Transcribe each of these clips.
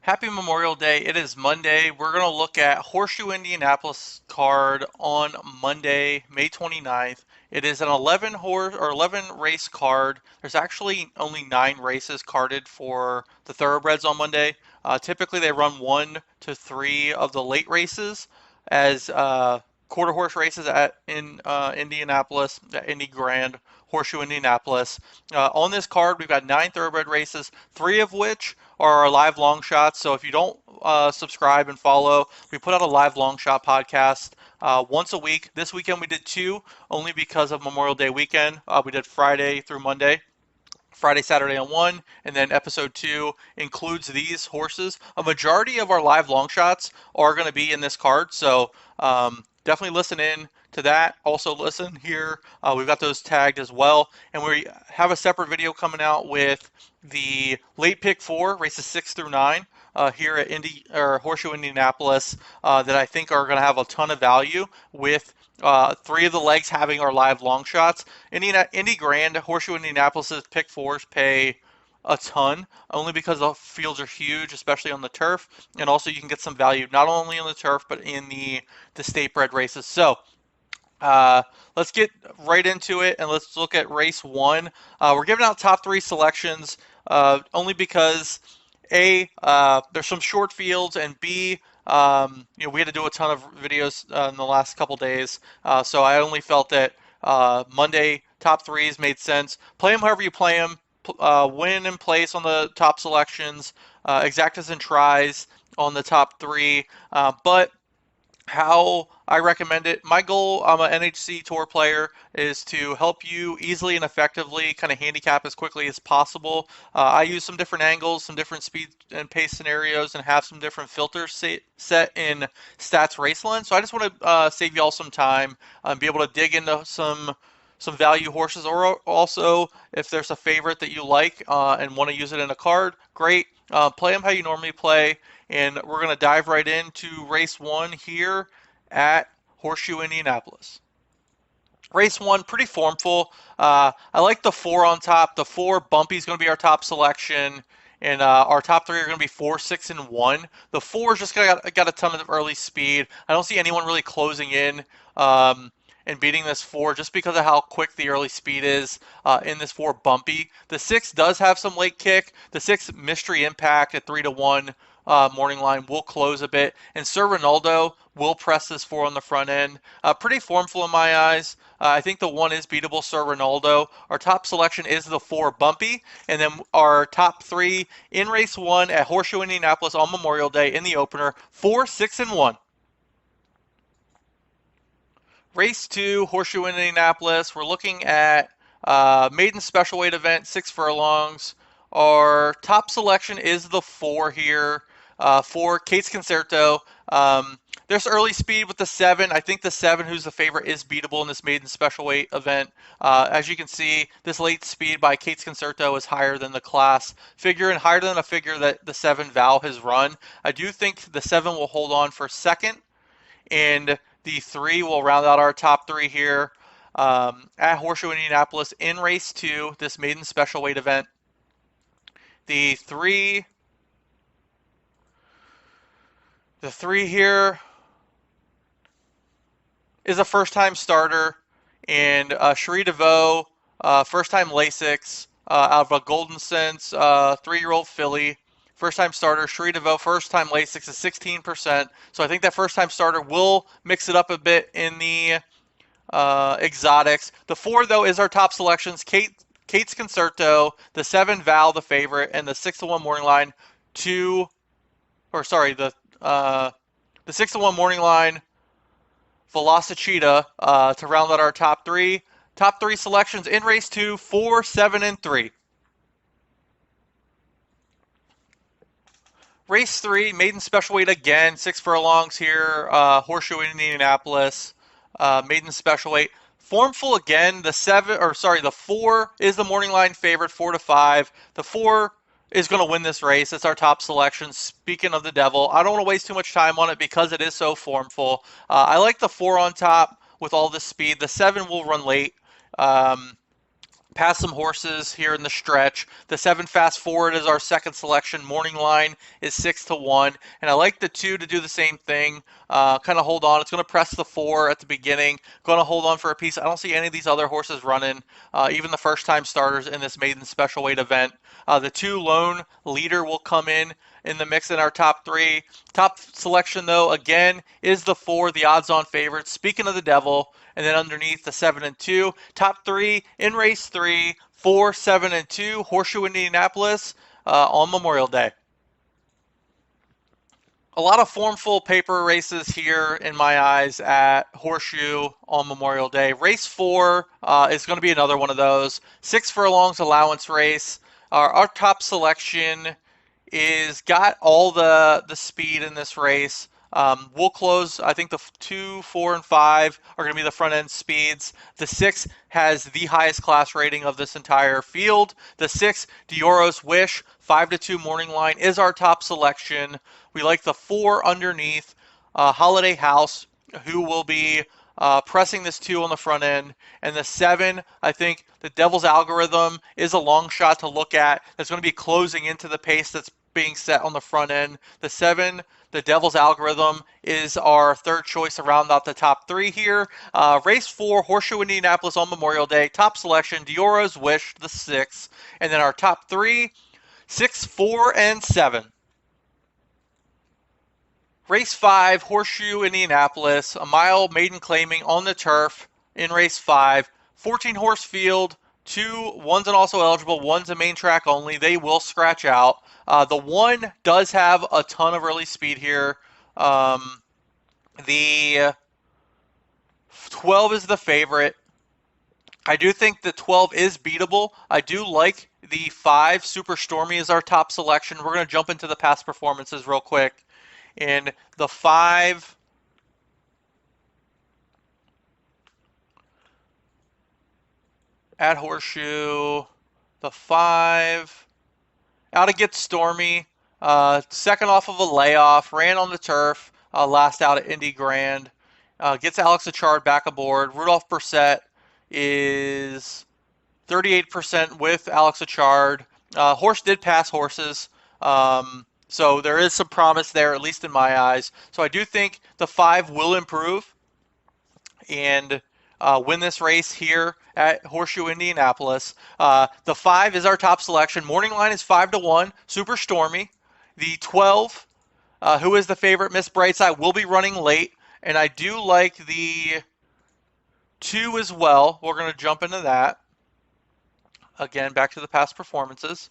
Happy Memorial Day. It is Monday. We're going to look at Horseshoe Indianapolis card on Monday, May 29th. It is an 11 horse or 11 race card. There's actually only 9 races carded for the thoroughbreds on Monday. Typically they run 1 to 3 of the late races as quarter horse races in Indianapolis, at Indy Grand, Horseshoe Indianapolis. On this card, we've got 9 thoroughbred races, 3 of which are our live long shots. So if you don't subscribe and follow, we put out a live long shot podcast once a week. This weekend we did 2, only because of Memorial Day weekend. We did Friday through Monday. Friday, Saturday on 1, and then episode 2 includes these horses. A majority of our live long shots are going to be in this card, so definitely listen in to that. Also listen here. We've got those tagged as well, and we have a separate video coming out with the late pick 4, races 6 through 9. Here at Horseshoe Indianapolis that I think are going to have a ton of value with 3 of the legs having our live long shots. Indy Grand, Horseshoe Indianapolis's pick 4s pay a ton, only because the fields are huge, especially on the turf, and also you can get some value not only on the turf but in the state bred races. So let's get right into it and let's look at race 1. We're giving out top 3 selections only because there's some short fields, and B, we had to do a ton of videos in the last couple days, so I only felt that Monday top 3s made sense. Play them however you play them. Win and place on the top selections, exactas and tries on the top 3, but how I recommend it. My goal, I'm an NHC Tour player, is to help you easily and effectively kind of handicap as quickly as possible. I use some different angles, some different speed and pace scenarios, and have some different filters set in Stats Raceland. So I just want to save you all some time and be able to dig into some value horses, or also if there's a favorite that you like and want to use it in a card, great. Play them how you normally play, and we're going to dive right into race 1 here at Horseshoe Indianapolis. Race 1, pretty formful. I like the 4 on top. The 4 bumpy is going to be our top selection, and our top 3 are going to be 4, 6, and 1. The 4 is just got a ton of early speed. I don't see anyone really closing in and beating this 4 just because of how quick the early speed is in this 4 bumpy. The 6 does have some late kick. The 6 mystery impact at 3 to 1 morning line will close a bit, and Sir Ronaldo will press this 4 on the front end. Pretty formful in my eyes. I think the 1 is beatable, Sir Ronaldo. Our top selection is the 4 bumpy, and then our top 3 in race 1 at Horseshoe Indianapolis on Memorial Day in the opener, 4, 6, and 1. Race 2, Horseshoe Indianapolis. We're looking at maiden special weight event, 6 furlongs. Our top selection is the 4 here. 4, Kate's Concerto. There's early speed with the 7. I think the 7, who's the favorite, is beatable in this maiden special weight event. As you can see, this late speed by Kate's Concerto is higher than the class figure and higher than a figure that the 7 Val has run. I do think the 7 will hold on for second, and the 3 will round out our top 3 here at Horseshoe Indianapolis in race 2, this maiden special weight event. The 3 here is a first-time starter, and Cherie DeVoe, first-time Lasix, out of a Golden Sense 3-year-old filly. First-time starter, Cherie DeVoe, first-time Lasix is 16%. So I think that first-time starter will mix it up a bit in the exotics. The 4, though, is our top selections. Kate's Concerto, the 7 Val, the favorite, and the 6 to 1 morning line. The 6 to 1 morning line, Velocicita, to round out our top 3. Top 3 selections in race 2, 4, 7, and 3. Race 3, maiden special weight again, 6 furlongs here, Horseshoe Indianapolis, maiden special weight. Formful again, the 4 is the morning line favorite, 4 to 5. The 4 is going to win this race. It's our top selection. Speaking of the devil, I don't want to waste too much time on it because it is so formful. I like the 4 on top with all this speed. The 7 will run late. Pass some horses here in the stretch. The 7 Fast Forward is our second selection. Morning line is 6-1, and I like the 2 to do the same thing. Kind of hold on. It's going to press the 4 at the beginning. Going to hold on for a piece. I don't see any of these other horses running, even the first time starters in this maiden special weight event. The 2 Lone Leader will come in the mix in our top 3. Top selection, though, again, is the 4, the odds-on favorite. Speaking of the devil, and then underneath the 7 and 2. Top 3 in race 3, 4, 7, and 2, Horseshoe Indianapolis on Memorial Day. A lot of formful paper races here in my eyes at Horseshoe on Memorial Day. Race 4 is going to be another one of those. 6 furlongs allowance race. Our top selection is got all the speed in this race. We'll close, I think the 2, 4, and 5 are going to be the front end speeds. The 6 has the highest class rating of this entire field. The 6, Dioro's Wish, 5-2 morning line is our top selection. We like the 4 underneath, Holiday House, who will be pressing this 2 on the front end. And the 7, I think the Devil's Algorithm is a long shot to look at. That's going to be closing into the pace that's being set on the front end. The 7, the Devil's Algorithm, is our third choice to round out the top 3 here. Race 4, Horseshoe Indianapolis on Memorial Day. Top selection, Dioro's Wish, the 6. And then our top 3, 6, 4, and 7. Race 5, Horseshoe Indianapolis, a mile maiden claiming on the turf in race 5. 14 horse field, 2, one's an also eligible, one's a main track only. They will scratch out. The 1 does have a ton of early speed here. The 12 is the favorite. I do think the 12 is beatable. I do like the 5, Super Stormy, is our top selection. We're going to jump into the past performances real quick. And the 5 at Horseshoe, the 5 out to Get Stormy, second off of a layoff, ran on the turf, last out at Indy Grand, gets Alex Achard back aboard. Rudolph Brissett is 38% with Alex Achard. Horse did pass horses. So there is some promise there, at least in my eyes. So I do think the 5 will improve and win this race here at Horseshoe Indianapolis. The 5 is our top selection. Morning line is 5-1, Super Stormy. The 12, who is the favorite, Miss Brightside, will be running late. And I do like the 2 as well. We're going to jump into that. Again, back to the past performances.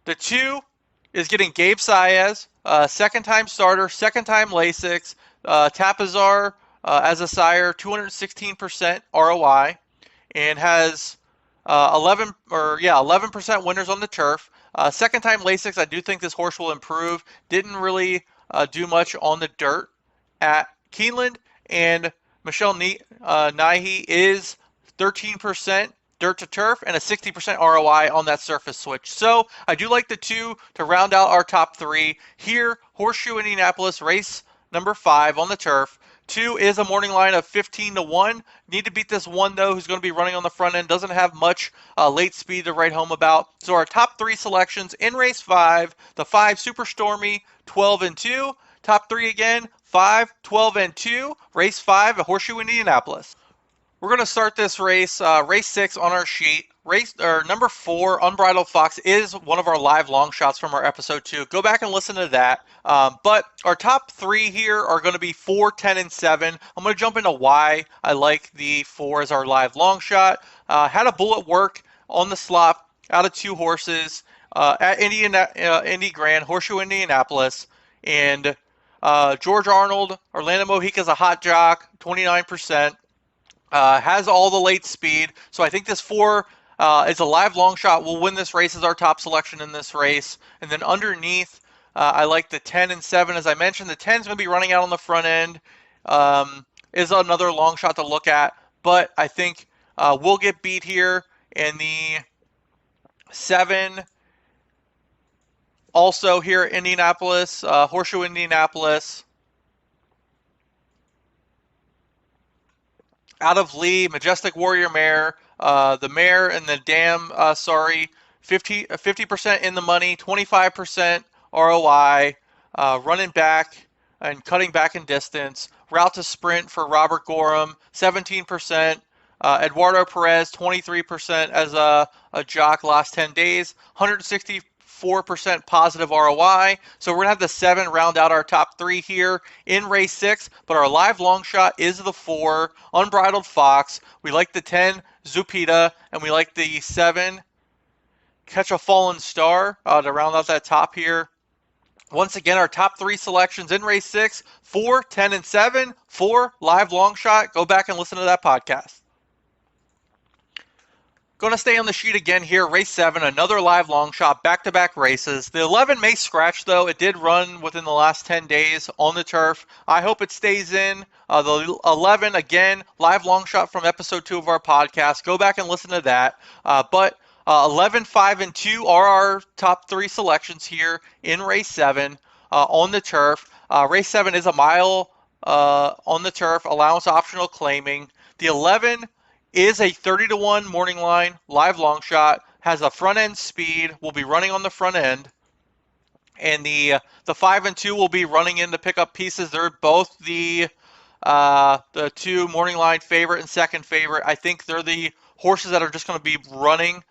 The 2 is getting Gabe Saez, second-time starter, second-time Lasix, Tapizar as a sire, 216% ROI, and has 11% winners on the turf. Second-time Lasix, I do think this horse will improve. Didn't really do much on the dirt at Keeneland, and Michelle Naihi is 13% dirt to turf and a 60% ROI on that surface switch. So I do like the 2 to round out our top 3. Here, Horseshoe Indianapolis, race number 5 on the turf. 2 is a morning line of 15-1. Need to beat this 1, though, who's going to be running on the front end. Doesn't have much late speed to write home about. So our top 3 selections in race 5, the 5, Super Stormy, 12 and 2. Top 3 again, 5, 12, and 2. Race 5 at Horseshoe Indianapolis. We're going to start this race, race 6 on our sheet. Number 4, Unbridled Fox, is one of our live long shots from our episode 2. Go back and listen to that. But our top 3 here are going to be 4, 10, and 7. I'm going to jump into why I like the 4 as our live long shot. Had a bullet work on the slop out of 2 horses at Indy Grand, Horseshoe Indianapolis. And George Arnold, Orlando Mojica's a hot jock, 29%. Has all the late speed, so I think this 4 is a live long shot. We'll win this race as our top selection in this race. And then underneath, I like the 10 and 7. As I mentioned, the 10 is going to be running out on the front end. Is another long shot to look at, but I think we'll get beat here. And the 7, also here at Indianapolis, Horseshoe Indianapolis. Out of Lee, Majestic Warrior Mare, the Mare and the Dam, 50% in the money, 25% ROI, running back and cutting back in distance. Route to Sprint for Robert Gorham, 17%. Eduardo Perez, 23% as a jock last 10 days, 164% positive ROI. So we're going to have the 7 round out our top 3 here in race 6, but our live long shot is the 4, Unbridled Fox. We like the 10, Zupita, and we like the 7, Catch a Fallen Star, to round out that top here. Once again, our top 3 selections in race 6, 4, 10, and 7 for live long shot. Go back and listen to that podcast. Going to stay on the sheet again here. Race 7, another live long shot, back-to-back races. The 11 may scratch, though. It did run within the last 10 days on the turf. I hope it stays in. The 11, again, live long shot from episode 2 of our podcast. Go back and listen to that. But 11, 5, and 2 are our top 3 selections here in race 7 on the turf. Race 7 is a mile on the turf, allowance optional claiming. The 11 is a 30-1 morning line, live long shot, has a front end speed, will be running on the front end. And the 5 and 2 will be running in to pick up pieces. They're both the 2 morning line favorite and second favorite. I think they're the horses that are just going to be running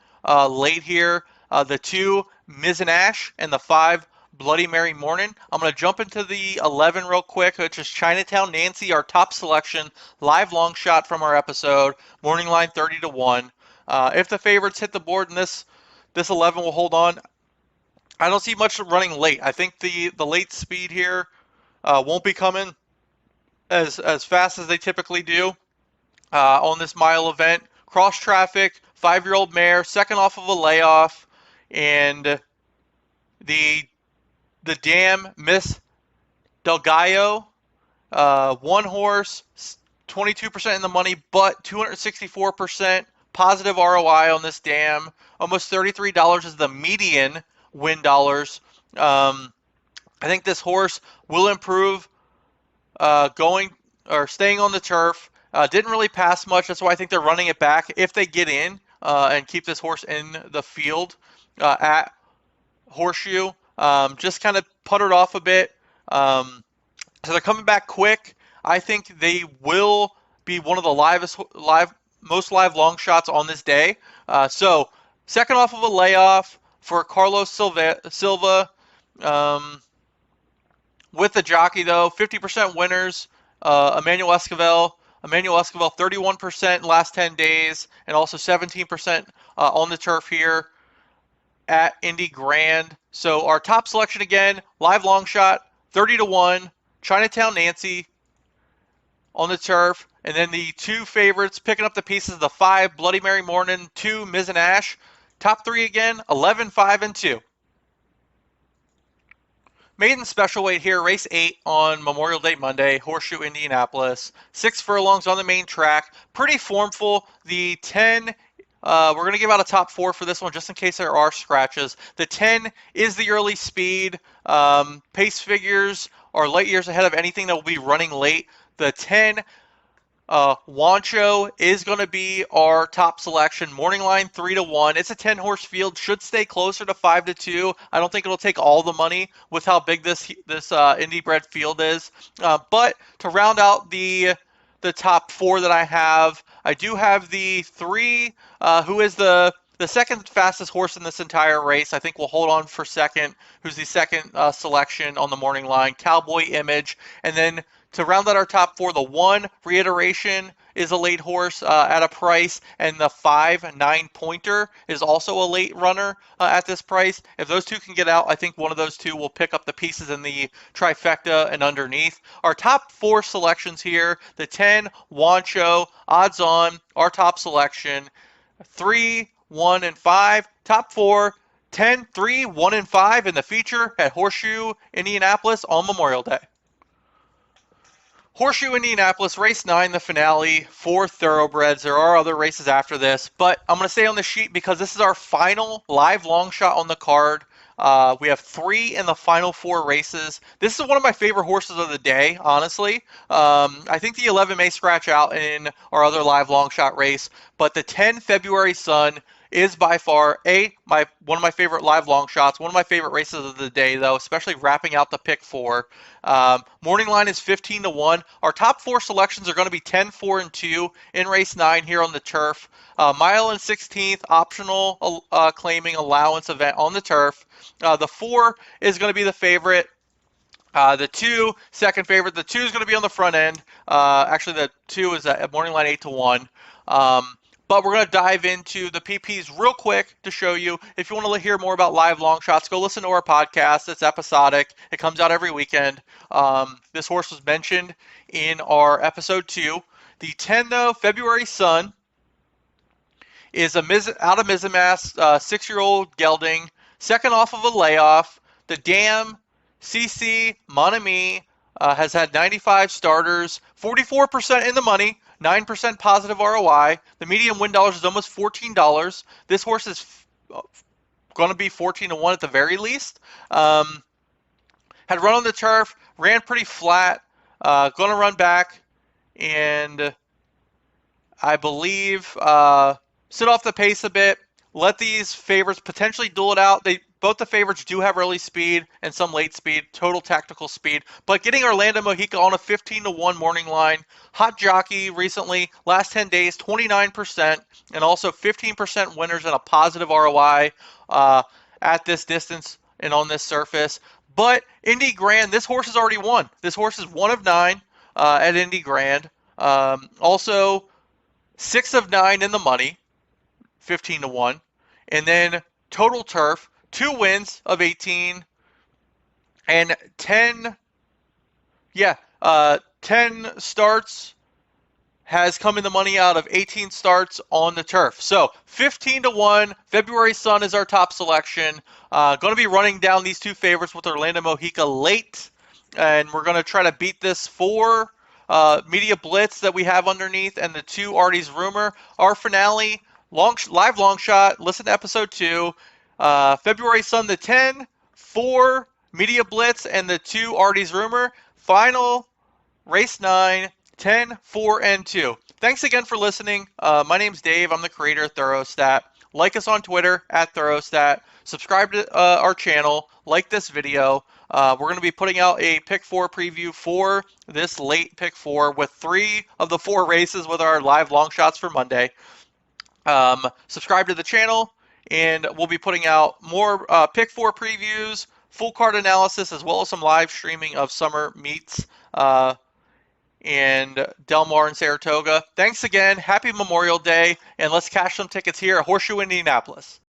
late here. The 2, Mizanash, and the 5, Bloody Mary Morning. I'm going to jump into the 11 real quick, which is Chinatown Nancy, our top selection, live long shot from our episode, morning line 30-1. If the favorites hit the board and this 11 will hold on, I don't see much running late. I think the late speed here won't be coming as fast as they typically do on this mile event. Cross traffic, 5-year-old mare, second off of a layoff, and the Dam, Miss Del Gallo, 1 horse, 22% in the money, but 264% positive ROI on this Dam. Almost $33 is the median win dollars. I think this horse will improve staying on the turf. Didn't really pass much. That's why I think they're running it back if they get in and keep this horse in the field at Horseshoe. Just kind of puttered off a bit. So they're coming back quick. I think they will be one of the most live long shots on this day. So second off of a layoff for Carlos Silva. With the jockey, though, 50% winners. Emmanuel Esquivel, 31% in the last 10 days, and also 17% on the turf here at Indy Grand. So our top selection again, live long shot, 30-1, Chinatown Nancy on the turf. And then the 2 favorites picking up the pieces, the 5, Bloody Mary Morning, 2, Mizanash. Top 3 again, 11, 5, and 2. Maiden special weight here, race 8 on Memorial Day Monday, Horseshoe Indianapolis. 6 furlongs on the main track. Pretty formful. The 10, we're going to give out a top 4 for this one just in case there are scratches. The 10 is the early speed. Pace figures are light years ahead of anything that will be running late. The 10, Wancho is going to be our top selection. Morning line 3-1. It's a 10-horse field. Should stay closer to 5-2. I don't think it'll take all the money with how big this Indy bred field is. But to round out the top 4 that I do have the 3, who is the second fastest horse in this entire race. I think we'll hold on for second, who's the second selection on the morning line, Cowboy Image. And then to round out our top 4, the 1, Reiteration, is a late horse at a price, and the 5, 9 Pointer is also a late runner at this price. If those 2 can get out, I think one of those 2 will pick up the pieces in the trifecta and underneath. Our top 4 selections here, the 10, Wancho, odds on, our top selection, 3, 1, and 5, top 4, 10, 3, 1, and 5 in the feature at Horseshoe Indianapolis on Memorial Day. Horseshoe Indianapolis, race 9, the finale, 4 thoroughbreds. There are other races after this, but I'm going to stay on the sheet because this is our final live long shot on the card. We have 3 in the final 4 races. This is one of my favorite horses of the day, honestly. I think the 11 may scratch out in our other live long shot race, but the 10 February Sun is by far my one of my favorite live long shots, one of my favorite races of the day, though, especially wrapping out the pick 4. Morning line is 15-1. Our top 4 selections are going to be 10, 4, and 2 in race 9 here on the turf. Mile and 16th optional claiming allowance event on the turf. The 4 is going to be the favorite. The 2, second favorite. The 2 is going to be on the front end. Actually, the 2 is at morning line 8-1. But we're going to dive into the PPs real quick to show you. If you want to hear more about live long shots, go listen to our podcast. It's episodic. It comes out every weekend. This horse was mentioned in our episode 2. The 10, though, February Sun is out of Mizumas, 6-year-old gelding, second off of a layoff. The Dam CC Monami has had 95 starters, 44% in the money, 9% positive ROI. The median win dollars is almost $14. This horse is going to be 14-1 at the very least. Had run on the turf, ran pretty flat, going to run back, and I believe sit off the pace a bit. Let these favorites potentially duel it out. Both the favorites do have early speed and some late speed, total tactical speed. But getting Orlando Mojica on a 15-1 morning line. Hot jockey recently, last 10 days, 29%, and also 15% winners and a positive ROI at this distance and on this surface. But Indy Grand, this horse has already won. This horse is 1 of 9 at Indy Grand. Also, 6 of 9 in the money, 15-1. And then total turf, 2 wins of 18 and 10 starts has come in the money out of 18 starts on the turf. So 15-1, February Sun is our top selection. Going to be running down these 2 favorites with Orlando Mojica late, and we're going to try to beat this 4 Media Blitz that we have underneath and the 2 Artie's Rumor. Our finale, live long shot, listen to episode 2. February Sun, the 10, 4 Media Blitz, and the 2 Artie's Rumor. Final race 9, 10, 4, and 2. Thanks again for listening. My name's Dave. I'm the creator of Thorostat. Like us on Twitter at Thorostat. Subscribe to our channel. Like this video. We're going to be putting out a Pick 4 preview for this late Pick 4 with 3 of the 4 races with our live long shots for Monday. Subscribe to the channel, and we'll be putting out more Pick 4 previews, full card analysis, as well as some live streaming of summer meets and Del Mar and Saratoga. Thanks again. Happy Memorial Day, and let's cash some tickets here at Horseshoe Indianapolis.